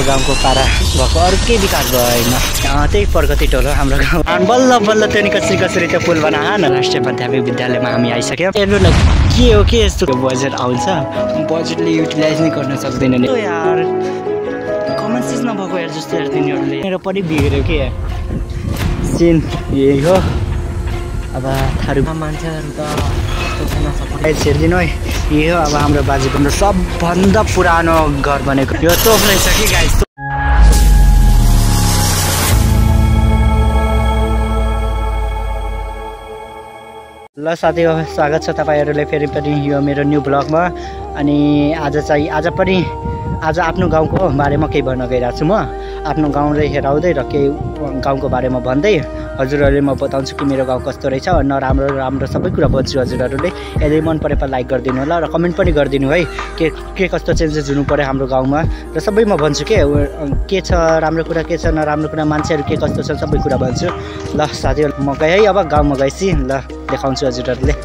गाउँको पारा भएको अरू केही विकास भएन। त्यही प्रगति टोल हो हाम्रो गाउँ। बल्ल बल्ल त्यो नि कसरी त्यो पुल बनाए न। राष्ट्रिय माध्यमिक विद्यालयमा हामी आइसक्यौँ। हेर्नु न के हो के यस्तो बजेट आउँछ, बजेटले युटिलाइज नै गर्न सक्दैन नि यार। कमन सेन्स नभएको यार जस्तो यार तिनीहरूले। मेरो पनि बिग्रियो के सिन यही हो। अब थारू मान्छेहरू त हेरिदिनु है, यही हो अब हाम्रो बाजेको सबभन्दा पुरानो घर बनेको यो तोप रहेछ कि गाइस। ल साथीहो, स्वागत छ तपाईँहरूले फेरि पनि यो मेरो न्यू ब्लगमा। अनि आज आफ्नो गाउँको बारेमा केही भन्न गइरहेको छु। म आफ्नो गाउँलाई हेराउँदै र केही गाउँको बारेमा भन्दै हजुरहरूले म बताउँछु कि मेरो गाउँ कस्तो रहेछ। नराम्रो राम्रो सबै कुरा भन्छु हजुरहरूले। यदि मन परे पनि लाइक गरिदिनु होला र कमेन्ट पनि गरिदिनु है के कस्तो चेन्जेस हुनु पऱ्यो हाम्रो गाउँमा। र सबै म भन्छु के छ राम्रो कुरा, के छ नराम्रो कुरा, मान्छेहरू के कस्तो छ सबै कुरा भन्छु। ल साथीहरू म गएँ है, अब गाउँमा गएपछि ल देखाउँछु हजुरहरूले।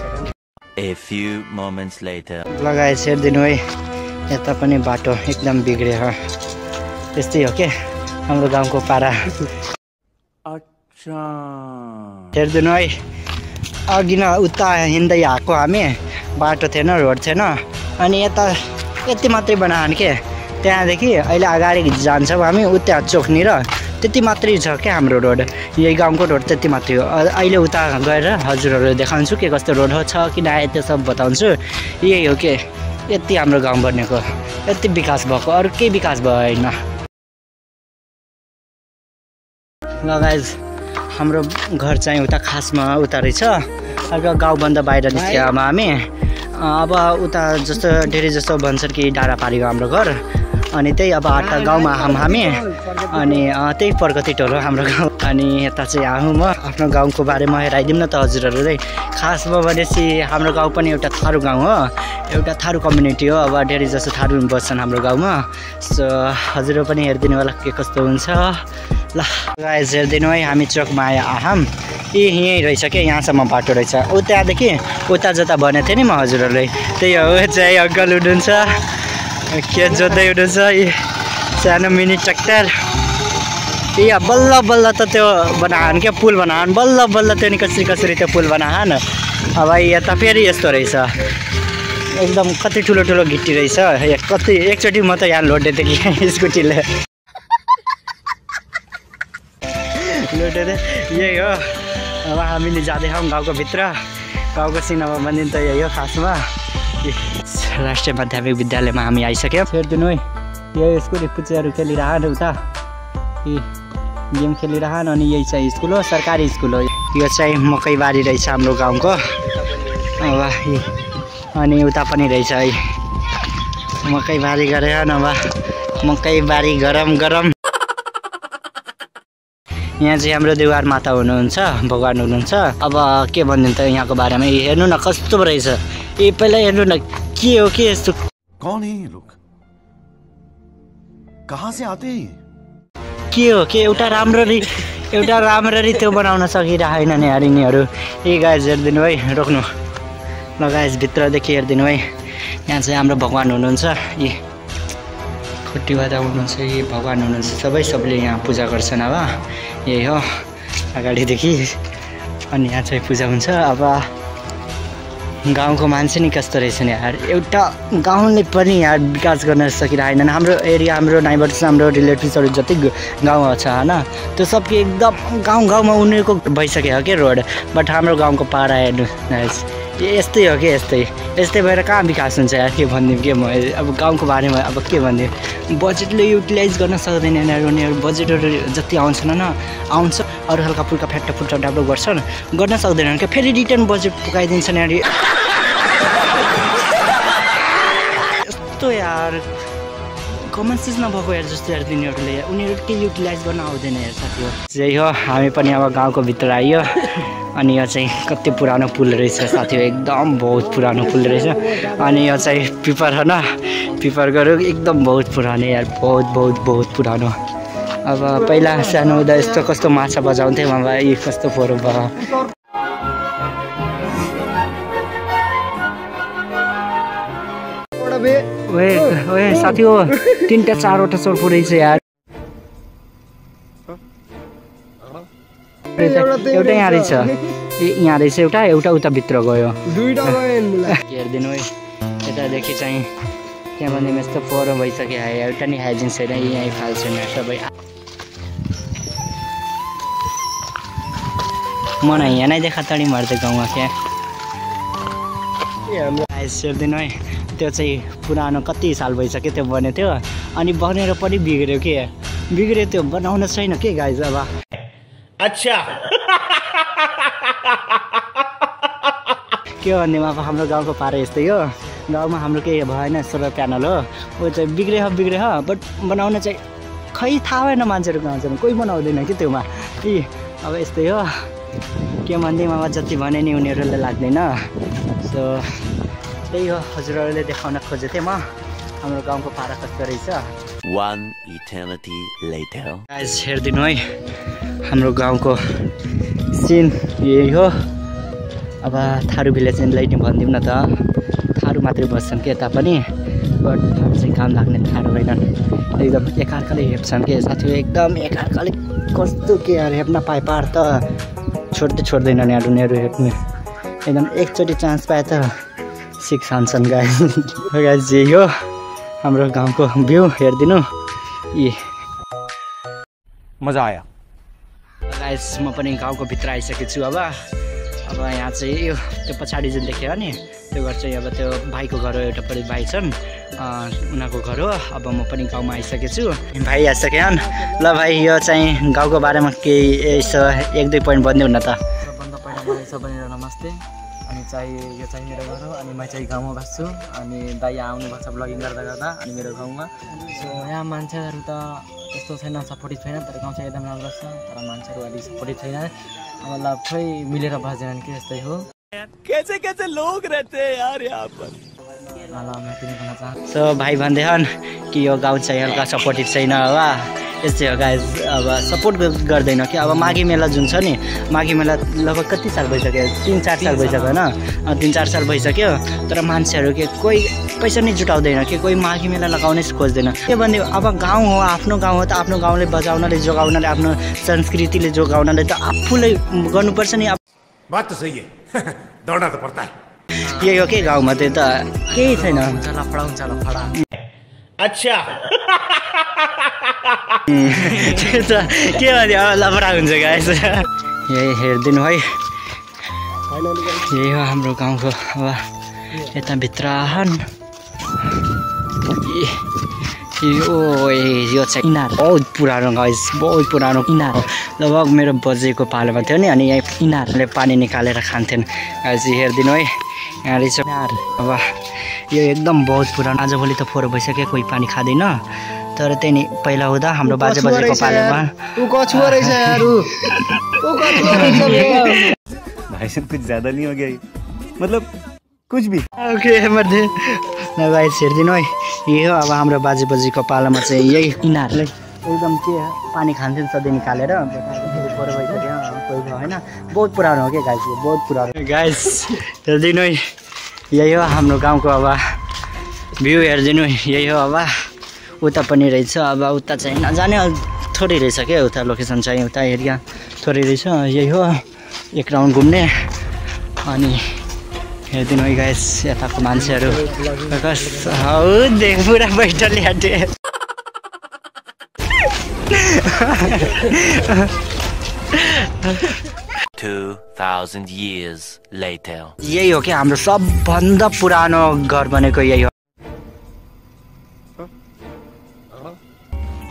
A few moments later. लगाए हेरिदिनु है, यता पनि बाटो एकदम बिग्रियो। त्यस्तै हो के हाम्रो गाउँको पारा। अच्छा हेरिदिनु है, अघि न उता हिँड्दै आएको हामी, बाटो थिएन, रोड थिएन। अनि यता यति मात्रै बनाएन के, त्यहाँदेखि अहिले अगाडि जान्छौँ हामी उता चोकनिर, त्यति मात्रै छ क्या हाम्रो रोड। यही गाउँको रोड त्यति मात्रै हो। अहिले उता गएर हजुरहरू देखाउँछु के कस्तो रोड हो, छ कि नआए त्यो सब बताउँछु। यही हो के यति हाम्रो गाउँ बनेको, यति विकास भएको अरू केही विकास भएन। ल गाइज हाम्रो घर चाहिँ उता खासमा उता रहेछ। अब गाउँभन्दा बाहिर निस्क्यौँ अब हामी। अब उता जस्तो धेरै जस्तो भन्छन् कि डाँडा पारेको हाम्रो घर। अनि त्यही अब 8 गाउँमा हामी। अनि त्यही प्रगति टोल हो हाम्रो गाउँ। अनि यता चाहिँ आउँ म आफ्नो गाउँको बारेमा हेराइदिउँ न त हजुरहरूलाई। खासमा भनेपछि हाम्रो गाउँ पनि एउटा थारू गाउँ हो, एउटा थारू कम्युनिटी हो। अब धेरै जस्तो थारू बस्छन् हाम्रो गाउँमा। सो हजुरहरू पनि हेरिदिनु होला के कस्तो हुन्छ। ल गाइस हेरिदिनु है, हामी चोकमा आयौँ। यहीँ रहेछ क्या, यहाँसम्म बाटो रहेछ। त्यहाँदेखि उता जता भनेको थिएँ नि म हजुरहरूलाई, त्यही हो चाहिँ अङ्कल हुनुहुन्छ, खेत जोत्दै हुनुहुन्छ। सानो मिनी ट्र्याक्टर बल्ल बल्ल त त्यो बनाएन क्या, पुल बनाएन बल्ल बल्ल त्यो नि कसरी त्यो पुल बनाएन। अब यता फेरि यस्तो रहेछ, एकदम कति ठुलो ठुलो गिट्टी रहेछ। कति एकचोटि म त यहाँ लोडेँ थिएँ कि स्कुटीले लोडेर। यही हो अब हामीले जाँदैछौँ गाउँको भित्र। गाउँको सिनेमा मन्दिर त यही हो खासमा। राष्ट्रिय माध्यमिक विद्यालयमा हामी आइसक्यौँ। हेरिदिनु है, यही स्कुल पुच्चीहरू खेलिरहन उता गेम खेलिरहन। अनि यही चाहिँ स्कुल हो, सरकारी स्कुल हो। यो चाहिँ मकैबारी रहेछ हाम्रो गाउँको। अब अनि उता पनि रहेछ है मकैबारी गरेर अब मकैबारी गरम गरम। यहाँ चाहिँ हाम्रो देवार माता हुनुहुन्छ, भगवान् हुनुहुन्छ। अब के भनिदिनु त यहाँको बारेमा। हेर्नु न कस्तो रहेछ। पहिला हेर्नु न के हो के यस्तो। कौन है ये लोग, कहाँ से आते हैं? के हो के एउटा राम्ररी त्यो बनाउन सकिरहेन नि यार यिनीहरू। ए गाइस हेरिदिनु है, रोक्नु। ल गाइस भित्रदेखि हेरिदिनु है, यहाँ चाहिँ हाम्रो भगवान् हुनुहुन्छ। खुट्टीवादा हुनुहुन्छ, यही भगवान् हुनुहुन्छ। सबैले यहाँ पूजा गर्छन्। अब यही हो अगाडिदेखि। अनि यहाँ चाहिँ पूजा हुन्छ। अब गाउँको मान्छे नि कस्तो रहेछ नि यार, एउटा गाउँले पनि यार विकास गर्न सकिरहेनन्। हाम्रो एरिया, हाम्रो नाइबर्स, हाम्रो रिलेटिभ्सहरू जति गाउँ छ होइन, त्यो सबके एकदम गाउँमा उनीहरूको भइसक्यो क्या रोड। बट हाम्रो गाउँको पारा हेर्नु यस्तै हो कि यस्तै भएर कहाँ विकास हुन्छ यार। के भनिदिउँ के म अब गाउँको बारेमा अब के भनिदिउँ। बजेटले युटिलाइज गर्न सक्दैन यिनीहरू। उनीहरू बजेटहरू जति आउँछन् आउँछ, अरू हल्का फुल्का फ्याट्टा डेभलप गर्न सक्दैनन् क्या। फेरि रिटर्न बजेट पुगाइदिन्छन् यार। यस्तो यार कमन सेन्स नभएको यार जस्तो यार तिनीहरूले। उनीहरू के युटिलाइज गर्न आउँदैन यार साथी हो। यही हो, हामी पनि अब गाउँको भित्र आइयो। अनि यो चाहिँ कति पुरानो पुल रहेछ साथी हो, एकदम बहुत पुरानो पुल रहेछ। अनि यो चाहिँ पिपर हो न, पिपरको एकदम बहुत पुरानो यार, बहुत पुरानो। अब पहिला सानो हुँदा यस्तो कस्तो माछा बजाउँथ्यो बाबा, यी कस्तो फोहोर भयो। ओए साथी हो, 3टा 4वटा सोर रहेछ यार। एउटा यहाँ रहेछ यहाँ रहेछ एउटा उता भित्र गयो हेरिदिनु है यतादेखि चाहिँ त्यहाँ भन्दा यस्तो फोहोर भइसक्यो एउटा नि हाइजिन छैन यहीँ फाल्छ सबै मन यहाँ नै देखा तडी मर्दै गाउँमा क्या हेरिदिनु है त्यो चाहिँ पुरानो कति साल भइसक्यो त्यो बन्यो थियो अनि बनेर पनि बिग्रियो त्यो बनाउन छैन के गाइज अब अच्छा के भन्दैमा अब हाम्रो गाउँको पारा यस्तै हो गाउँमा हाम्रो केही भएन सोलर प्यानल हो ऊ चाहिँ बिग्रियो बट बनाउन चाहिँ खै थाहा भएन मान्छेहरू गाउँछन् कोही बनाउँदैन कि त्योमा अब यस्तै हो के भन्दैमा जति भने नि उनीहरूलाई लाग्दैन सो त्यही हो हजुरहरूले देखाउन खोजेको थिएँ म हाम्रो गाउँको पारा कस्तो रहेछ One eternity later. गाइस हेरिदिनु है हाम्रो गाउँको सिन यही हो अब थारू भिलेजलाई नि भनिदिउँ न त थारू मात्रै बस्छन् के तापनि बट थारू चाहिँ काम लाग्ने थारू होइनन् एकदम एकअर्काले हेप्छन् के साथी एकदम एकअर्काले कस्तो के यार हेप्न पाए पार त छोड्दैनन् यार उनीहरू हेप्ने एकदम एकचोटि चान्स पाए त सिक्स हान्छन् गाइस यही हो हाम्रो गाउँको भ्यू हेरिदिनु मजा आयो गाइस म पनि गाउँको भित्र आइसकेको छु अब यहाँ चाहिँ यो त्यो पछाडि जुन देख्यो नि त्यो घर चाहिँ अब त्यो भाइको घर हो एउटापट्टि भाइ छन् उनीहरूको घर हो अब म पनि गाउँमा आइसकेको छु भाइ आइसक्यो ल भाइ यो चाहिँ गाउँको बारेमा केही यसो 1-2 पोइन्ट भनिदिउँ न त सबभन्दा पहिला मलाई सबैजना नमस्ते अनि चाहिँ यो चाहिँ मेरो घर हो अनि म चाहिँ गाउँमा बस्छु अनि दाइ आउनुभएको छ ब्लगिङ गर्दा अनि मेरो गाउँमा सो यहाँ मान्छेहरू त त्यस्तो छैन सपोर्टिभ छैन तर गाउँ चाहिँ एकदम राम्रो छ तर मान्छेहरू अलिक सपोर्टिभ छैन मतलब खै मिलेर बस्दैनन् कि यस्तै हो कैसे लोग रहते हैं यार यहाँ पर सो भाइ भन्दै हन् कि यो गाउँ चाहिँ हल्का सपोर्टिभ छैन हो यस्तै हो गाइस अब सपोर्ट गर्दैन कि अब माघे मेला जुन छ नि माघे मेला लगभग कति साल भइसक्यो 3-4 साल भइसक्यो होइन 3-4 साल भइसक्यो तर मान्छेहरू के कोही पैसा नै जुटाउँदैन कि कोही माघे मेला लगाउनै खोज्दैन के भन्ने अब गाउँ हो आफ्नो गाउँ हो त आफ्नो गाउँले बचाउनले जोगाउनले आफ्नो संस्कृतिले जोगाउनले त आफूले गर्नुपर्छ नि बात त सही है दौडना त पर्छ यही हो के गाउँमा त्यो त केही छैन लफडा अच्छा के भन्यो लफडा हुन्छ गाइस यही हेरिदिनु है यही हो हाम्रो गाउँको अब यता भित्र यो चाहिँ इनार बहुत पुरानो गाइस बहुत पुरानो इनार लगभग मेरो बजेको पालोमा थियो नि अनि यहाँ इनारले पानी निकालेर खान्थेन् गाइस हेरिदिनु है यहाँ रहेछ इनार अब यो एकदम बहुत पुरानो आजभोलि त फोहोर भइसक्यो कोही पानी खाँदैन तर त्यही नि पहिला हुँदा हाम्रो बाजेको पालोमा भाई साहब कुछ ज्यादा नहीं हो गया मतलब कुछ भी ओके मर्दे ल गाइस हेरिदिनु है यही हो अब हाम्रो बाजेको पालोमा चाहिँ यही इनारले एकदम के पानी खान्थ्यो सधैँ निकालेर फोहोर भइसक्यो कोही होइन बहुत पुरानो हो क्या गाइस बहुत पुरानो गाइस हेरिदिनु है यही हो हाम्रो गाउँको अब भ्यू हेरिदिनु यही हो अब उता पनि रहेछ अब उता चाहिँ नजाने थोरै रहेछ क्या उता लोकेसन चाहिँ उता एरिया थोरै रहेछ यही हो एक राउन्ड घुम्ने अनि हेरिदिनु है गाइस यताको मान्छेहरू हौ देख पुरा बैठल ल्याटे 2000 years later. यही हो कि हाम्रो सबभन्दा पुरानो घर बनेको यही हो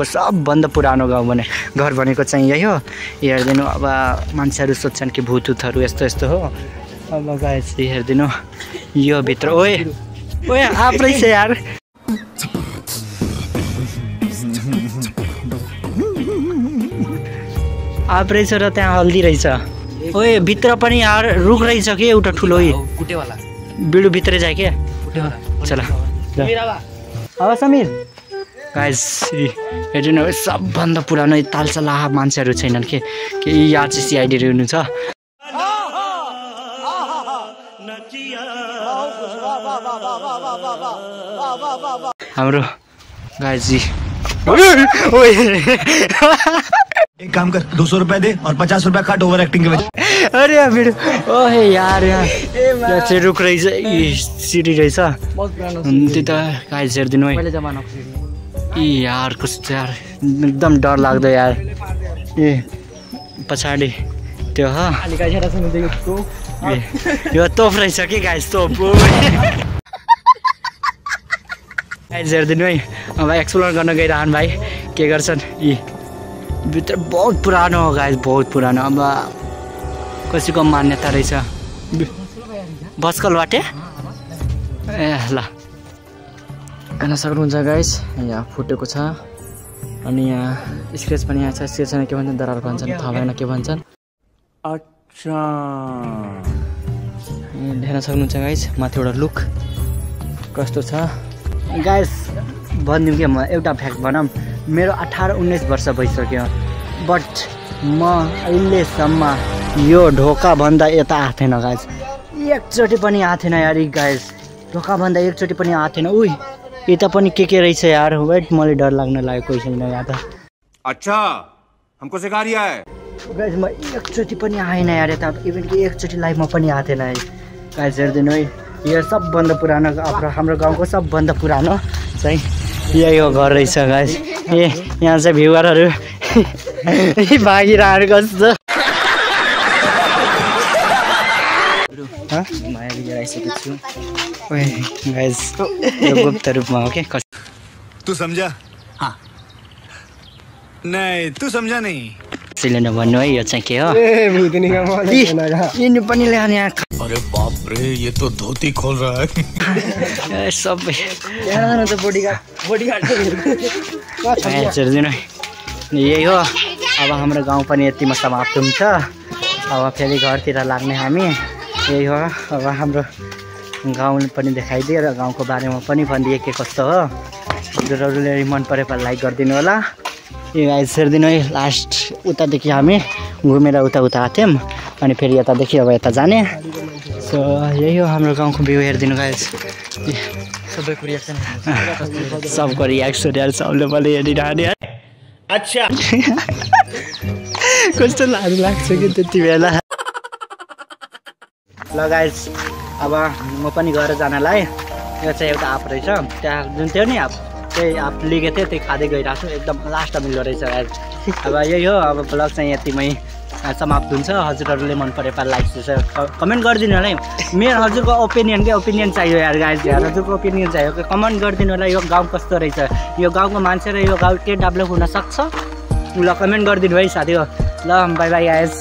सबभन्दा पुरानो घर बनेको चाहिँ यही हो हेरिदिनु अब मान्छेहरू सोध्छन् कि भूतहरू यस्तो यस्तो हो अब गाइस हेरिदिनु यो भित्र ओए आप रहेछ यार आप रहेछ र त्यहाँ हल्दी रहेछ ओए भित्र पनि यार रुख रहेछ कि एउटा ठुलो कुटेवाला बिडु भित्रै যায় के चल अब समीर गाइस हेर्नु सबभन्दा पुरानो तालसाला मान्छेहरू छैनन् के यहाँ चाहिँ सिआइडी हुनु छ हाम्रो गाइस जी एक काम कर 200 रुपए दे और 50 रुपए काट ओवर एक्टिंग के वजह। अरे मेरो ओहे यार यहाँ चाहिँ रुख रहेछ सिडी रहेछ बहुत पुरानो त्यो त गाइस हेरिदिनु है पहिले जमानाको सिडी। ए यार कस्तो यार एकदम डर लाग्दो यार ए पछाडि त्यो अलि गाइसहरसँग देखेको यो तोप रहेछ कि गाइस तोप गाइस हेरिदिनु है अब एक्सप्लोर गर्न गइरहनु भाइ के गर्छन् यी भित्र बहुत पुरानो हो गाइस बहुत पुरानो अब कसैको मान्यता रहेछ बस्कल बाटे ए ल हेर्न सक्नुहुन्छ गाइस यहाँ फुटेको छ अनि यहाँ स्क्रेच पनि यहाँ छ स्क्रेचमा के भन्छन् दरार भन्छन् थाहा भएन के भन्छन् अच्छा हेर्न सक्नुहुन्छ गाइस माथि एउटा लुक कस्तो छ गाइस भनिदिउँ कि म एउटा फ्याक्ट भनौँ मेरो 18-19 वर्ष भइसक्यो बट म अहिलेसम्म यो ढोकाभन्दा यता आएको थिएन गाइस एकचोटि पनि आएको थिएन यार गाइस ढोकाभन्दा एकचोटि पनि आएको थिएन उही यता पनि के रहेछ यार वेट मलाई डर लाग्न लाग्यो कोही छैन यहाँ त अच्छा हमको सिखा रिया है गाइस म एकचोटि पनि आएन यार यता इभन कि एकचोटि लाइफमा पनि आएको थिएन है गाइस हेरिदिनु है यो सबभन्दा पुरानो हाम्रो गाउँको सबभन्दा पुरानो चाहिँ यही हो घर रहेछ गाइस ए यहाँ चाहिँ भ्युवरहरू भागिरहेको कस्तो माया लिएर आइसकेको छु ओए गाइस यो गुप्त रूपमा हो के तू समझा हाँ नहीं तू समझा नहीं कसैले नभन्नु है यो चाहिँ के हो यिनी पनि ल्याउने यहाँ अरे बाप रे ये तो धोती खोल रहा है ए, सबै हेरिदिनु यही हो अब हाम्रो गाउँ पनि यतिमा समाप्त हुन्छ अब फेरि घरतिर लाग्ने हामी यही हो अब हाम्रो गाउँ पनि देखाइदियो र गाउँको बारेमा पनि भनिदिए के कस्तो हो हजुरहरूले मन परेको लाइक गरिदिनु होला यो गाइस हेरिदिनु है लास्ट उतादेखि हामी घुमेर उता आएको थियौँ अनि फेरि यतादेखि अब यता जाने सो यही हो हाम्रो गाउँको भ्यू हेरिदिनु गाइस सबैको रियाक्सन सबको रियाक्सन यार सबले मैले हेरिरहने अच्छा कस्तो लाज लाग्छ कि त्यति बेला ल गाइस अब म पनि गएर जानलाई यो चाहिँ एउटा आप रहेछ त्यहाँ जुन थियो नि आप त्यही आप लिएको थियो त्यही खाँदै गइरहेको छु एकदम लास्टमा मिल्दो रहेछ गाइस अब यही हो अब ब्लग चाहिँ यतिमै समाप्त हुन्छ हजुरहरूले मन परेको लाइक कमेन्ट गरिदिनु होला है मेरो हजुरको ओपिनियन चाहियो यार गाइस यार हजुरको ओपिनियन चाहियो कि कमेन्ट गरिदिनु होला यो गाउँ कस्तो रहेछ यो गाउँको मान्छे र यो गाउँ के डेभलप हुन सक्छ ल कमेन्ट गरिदिनु है साथी हो ल बाई बाई गाइस